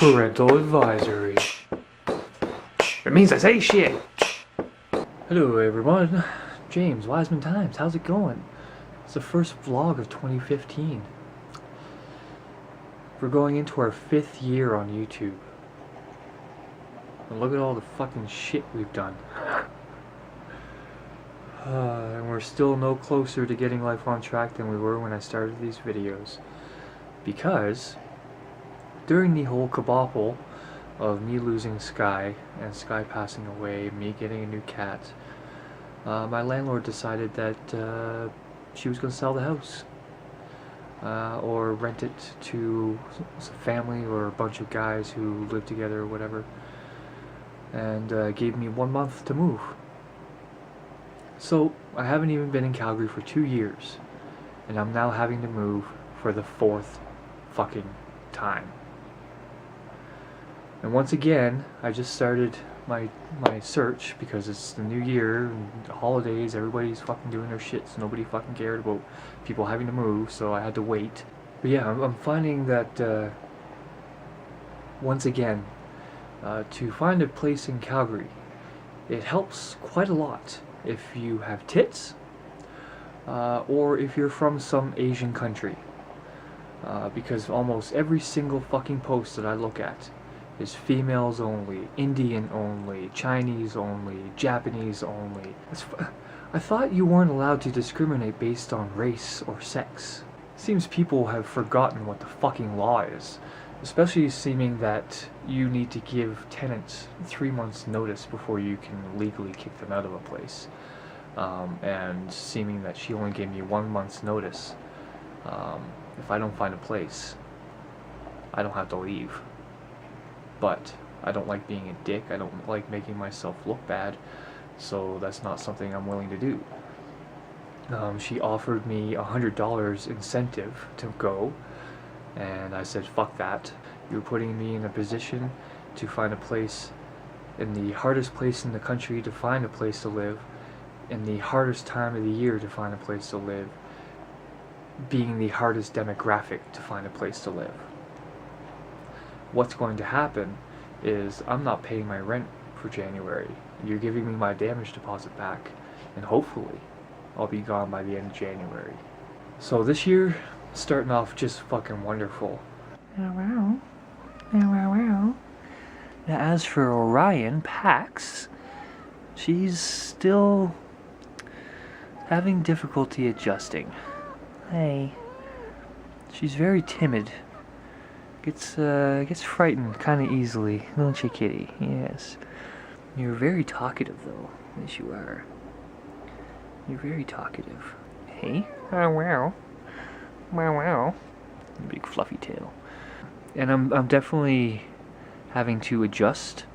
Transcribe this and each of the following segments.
Parental advisory. It means I say shit. Hello everyone, James, Wisemantimes, how's it going? It's the first vlog of 2015. We're going into our 5th year on YouTube. And look at all the fucking shit we've done. And we're still no closer to getting life on track than we were when I started these videos. Because during the whole kabobble of me losing Sky and Sky passing away, me getting a new cat, my landlord decided that she was going to sell the house or rent it to some family or a bunch of guys who live together or whatever, and gave me 1 month to move. So I haven't even been in Calgary for 2 years, and I'm now having to move for the 4th fucking time. And once again, I just started my search because it's the new year and the holidays, everybody's fucking doing their shit, so nobody fucking cared about people having to move, so I had to wait. But yeah, I'm finding that once again, to find a place in Calgary, it helps quite a lot if you have tits, or if you're from some Asian country, because almost every single fucking post that I look at is females only, Indian only, Chinese only, Japanese only. I thought you weren't allowed to discriminate based on race or sex. Seems people have forgotten what the fucking law is, especially seeming that you need to give tenants 3 months notice before you can legally kick them out of a place, and seeming that she only gave me 1 month's notice. If I don't find a place, I don't have to leave. But I don't like being a dick, I don't like making myself look bad, so that's not something I'm willing to do. She offered me $100 incentive to go, and I said, fuck that. You're putting me in a position to find a place in the hardest place in the country to find a place to live, in the hardest time of the year to find a place to live, being the hardest demographic to find a place to live. What's going to happen is I'm not paying my rent for January. You're giving me my damage deposit back, and hopefully I'll be gone by the end of January. So this year, starting off just fucking wonderful. Now as for Orion Pax, she's still having difficulty adjusting. Hey, she's very timid. Gets frightened kind of easily, don't you, kitty? Yes. You're very talkative, though. Yes, you are. You're very talkative. Hey? Wow. Wow. Big fluffy tail. And I'm definitely having to adjust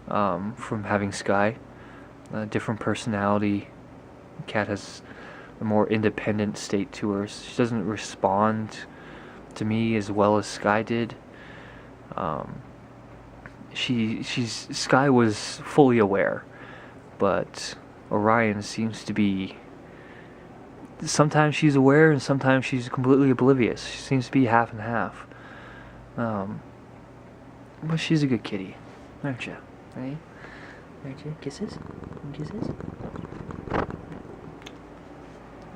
from having Sky. Different personality. Cat has a more independent state to her. She doesn't respond to me as well as Sky did. Sky was fully aware, but Orion seems to be, sometimes she's aware and sometimes she's completely oblivious. She seems to be half and half. But she's a good kitty, aren't you? Right? Aren't you? Kisses? Kisses?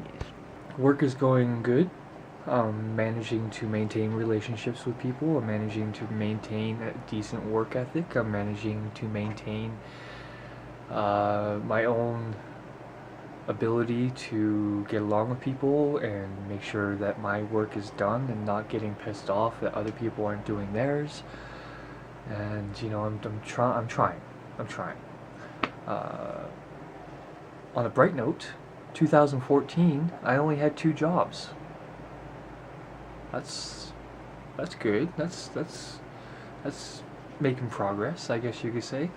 Yes. Work is going good. Managing to maintain relationships with people. I'm managing to maintain a decent work ethic. I'm managing to maintain my own ability to get along with people and make sure that my work is done and not getting pissed off that other people aren't doing theirs. And you know, I'm trying. On a bright note, 2014, I only had 2 jobs. That's good. That's making progress, I guess you could say.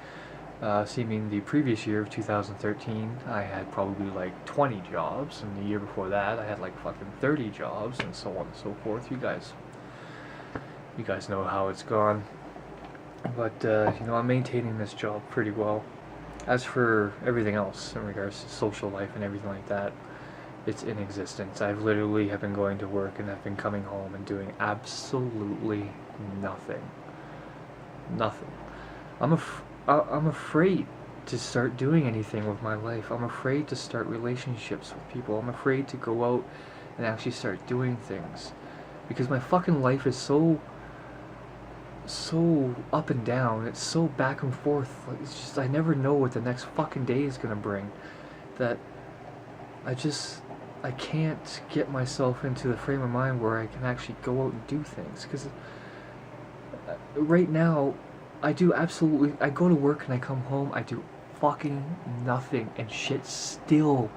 Seeming the previous year of 2013, I had probably like 20 jobs, and the year before that, I had like fucking 30 jobs, and so on and so forth. You guys know how it's gone. But you know, I'm maintaining this job pretty well. As for everything else in regards to social life and everything like that, it's in existence. I've literally have been going to work and I've been coming home and doing absolutely nothing. Nothing. I'm afraid to start doing anything with my life. I'm afraid to start relationships with people. I'm afraid to go out and actually start doing things. Because my fucking life is so up and down. It's so back and forth. Like, it's just, I never know what the next fucking day is gonna bring. That I can't get myself into the frame of mind where I can actually go out and do things. Because right now, I go to work and I come home, I do fucking nothing, and shit still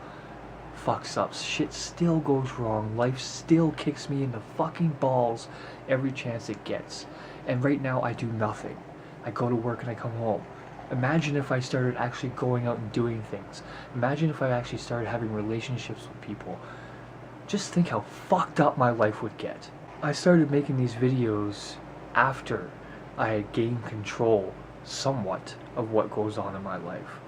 fucks up. Shit still goes wrong. Life still kicks me in the fucking balls every chance it gets. And right now, I do nothing. I go to work and I come home. Imagine if I started actually going out and doing things. Imagine if I actually started having relationships with people. Just think how fucked up my life would get. I started making these videos after I had gained control somewhat of what goes on in my life.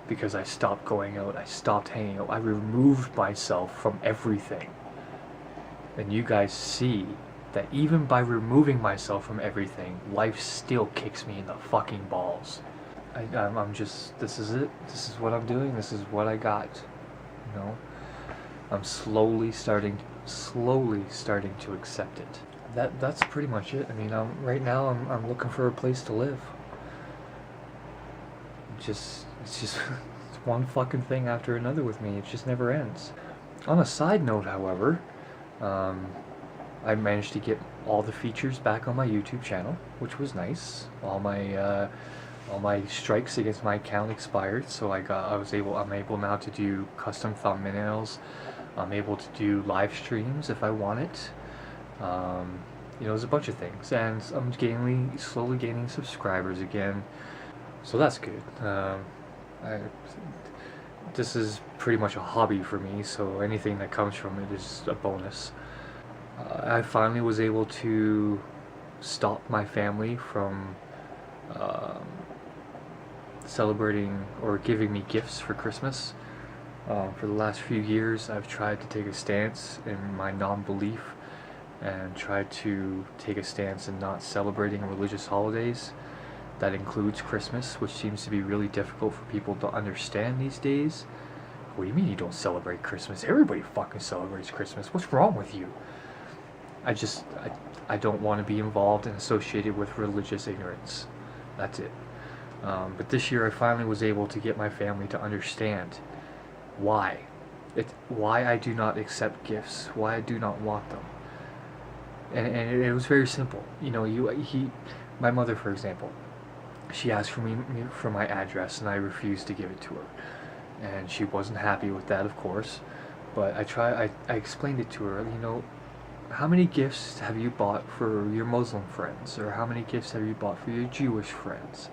Because I stopped going out, I stopped hanging out, I removed myself from everything. And you guys see that even by removing myself from everything, life still kicks me in the fucking balls. I'm just, this is it. This is what I'm doing. This is what I got. You know? I'm slowly starting to accept it. That's pretty much it. I mean, right now I'm looking for a place to live. It's just it's one fucking thing after another with me. It just never ends. On a side note, however, I managed to get all the features back on my YouTube channel, which was nice. All my strikes against my account expired, so I'm able now to do custom thumbnails. I'm able to do live streams if I want it. You know, there's a bunch of things, and I'm slowly gaining subscribers again, so that's good. This is pretty much a hobby for me, so anything that comes from it is a bonus. I finally was able to stop my family from celebrating or giving me gifts for Christmas. For the last few years, I've tried to take a stance in my non-belief and tried to take a stance in not celebrating religious holidays. That includes Christmas, which seems to be really difficult for people to understand these days. What do you mean you don't celebrate Christmas? Everybody fucking celebrates Christmas. What's wrong with you? I don't want to be involved and associated with religious ignorance. That's it. But this year I finally was able to get my family to understand why I do not accept gifts, why I do not want them. And it was very simple. You know, my mother, for example, she asked for my address, and I refused to give it to her. And she wasn't happy with that, of course. But I explained it to her. You know, how many gifts have you bought for your Muslim friends, or how many gifts have you bought for your Jewish friends,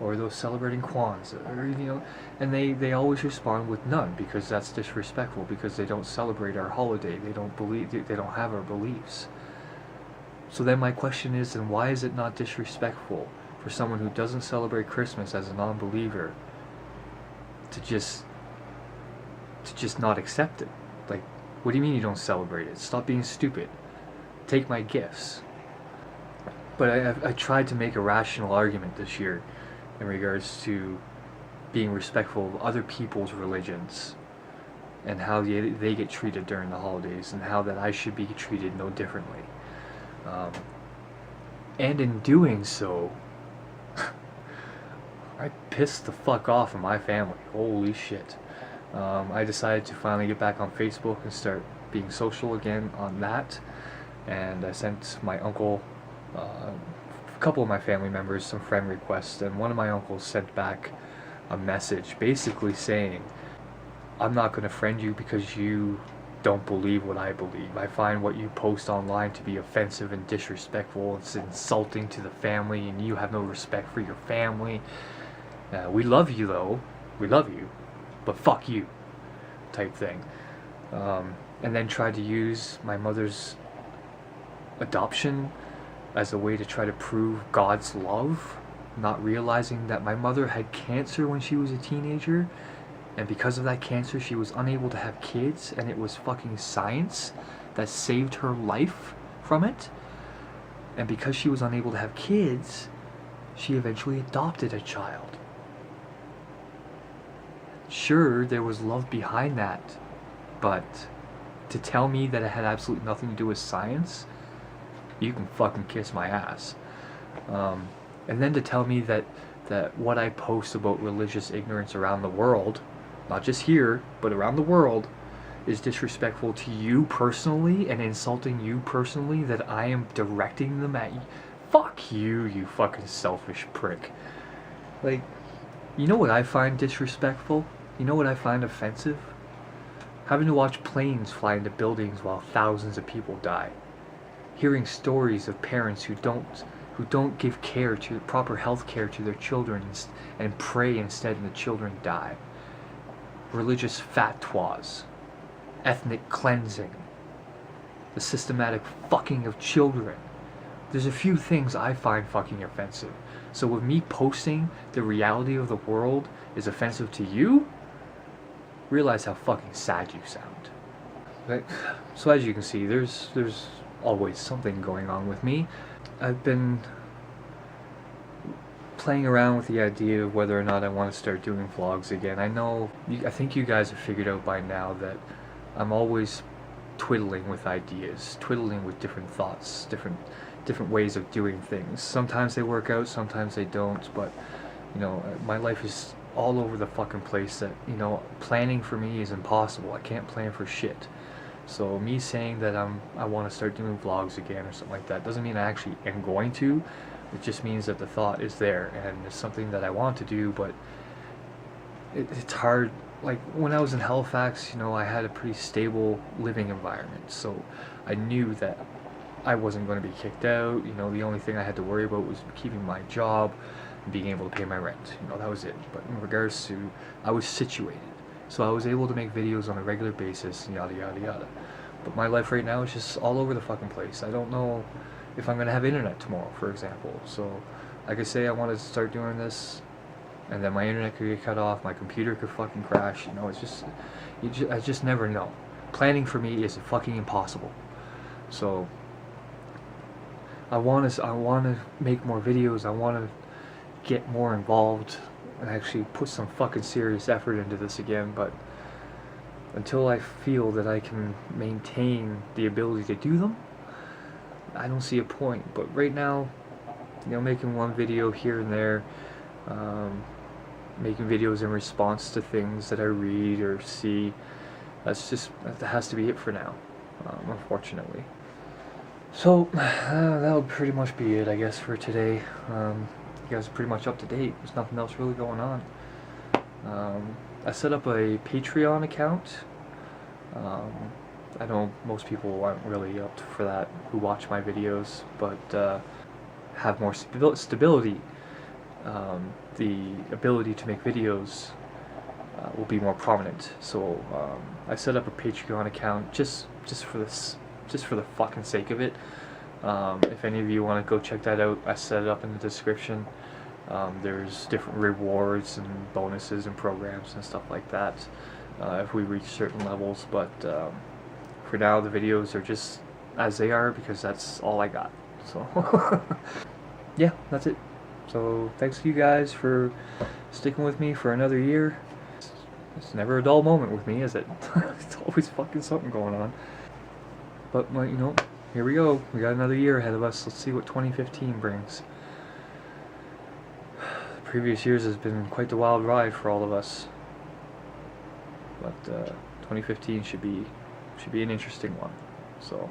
or those celebrating Kwanzaa, or, you know? And they always respond with none, because that's disrespectful, because they don't celebrate our holiday. They don't have our beliefs. So then my question is, then why is it not disrespectful for someone who doesn't celebrate Christmas as a non-believer to just not accept it? Like, what do you mean you don't celebrate it? Stop being stupid. Take my gifts. But I tried to make a rational argument this year in regards to being respectful of other people's religions and how they get treated during the holidays, and how that I should be treated no differently. And in doing so, I pissed the fuck off of my family. Holy shit. I decided to finally get back on Facebook and start being social again on that. And I sent my uncle, a couple of my family members, some friend requests, and one of my uncles sent back a message basically saying, I'm not going to friend you because you don't believe what I believe. I find what you post online to be offensive and disrespectful. It's insulting to the family, and you have no respect for your family. We love you though. We love you. But fuck you. Type thing. And then tried to use my mother's adoption as a way to try to prove God's love, not realizing that my mother had cancer when she was a teenager, and because of that cancer she was unable to have kids, and it was fucking science that saved her life from it. And because she was unable to have kids, she eventually adopted a child. Sure, there was love behind that, but to tell me that it had absolutely nothing to do with science, you can fucking kiss my ass. And then to tell me that what I post about religious ignorance around the world, not just here, but around the world, is disrespectful to you personally and insulting you personally, that I am directing them at you. Fuck you, you fucking selfish prick. Like, you know what I find disrespectful? You know what I find offensive? Having to watch planes fly into buildings while thousands of people die. Hearing stories of parents who don't give proper health care to their children and pray instead and the children die. Religious fatwas. Ethnic cleansing. The systematic fucking of children. There's a few things I find fucking offensive. So with me posting the reality of the world is offensive to you, realize how fucking sad you sound. Right? So as you can see, there's always something going on with me. I've been playing around with the idea of whether or not I want to start doing vlogs again. I think you guys have figured out by now that I'm always twiddling with ideas, twiddling with different thoughts, different ways of doing things. Sometimes they work out, sometimes they don't, but you know, my life is all over the fucking place that, you know, planning for me is impossible. I can't plan for shit. So me saying that I want to start doing vlogs again or something like that doesn't mean I actually am going to. It just means that the thought is there and it's something that I want to do, but it's hard. Like when I was in Halifax, you know, I had a pretty stable living environment, so I knew that I wasn't going to be kicked out. You know, the only thing I had to worry about was keeping my job and being able to pay my rent. You know, that was it. But in regards to, I was situated, so I was able to make videos on a regular basis, yada yada yada. But my life right now is just all over the fucking place. I don't know if I'm going to have internet tomorrow, for example. So I could say I wanted to start doing this, and then my internet could get cut off, my computer could fucking crash. You know, it's just, I just never know. Planning for me is fucking impossible. So I want to make more videos. I want to get more involved and actually put some fucking serious effort into this again. But until I feel that I can maintain the ability to do them, I don't see a point. But right now, you know, making one video here and there, making videos in response to things that I read or see, that has to be it for now, unfortunately. So that'll pretty much be it, I guess, for today. You guys are pretty much up to date. There's nothing else really going on. I set up a Patreon account. I know most people aren't really up for that who watch my videos, but have more stability. The ability to make videos will be more prominent. So I set up a Patreon account just for the fucking sake of it. If any of you want to go check that out, I set it up in the description. There's different rewards and bonuses and programs and stuff like that if we reach certain levels, but for now the videos are just as they are because that's all I got. So yeah, that's it. So thanks to you guys for sticking with me for another year. It's never a dull moment with me, is it? It's always fucking something going on. But, well, you know, here we go. We got another year ahead of us. Let's see what 2015 brings. The previous years has been quite the wild ride for all of us. But 2015 should be an interesting one. So,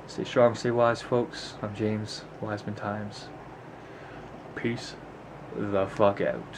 stay strong, stay wise, folks. I'm James, Wisemantimes. Peace the fuck out.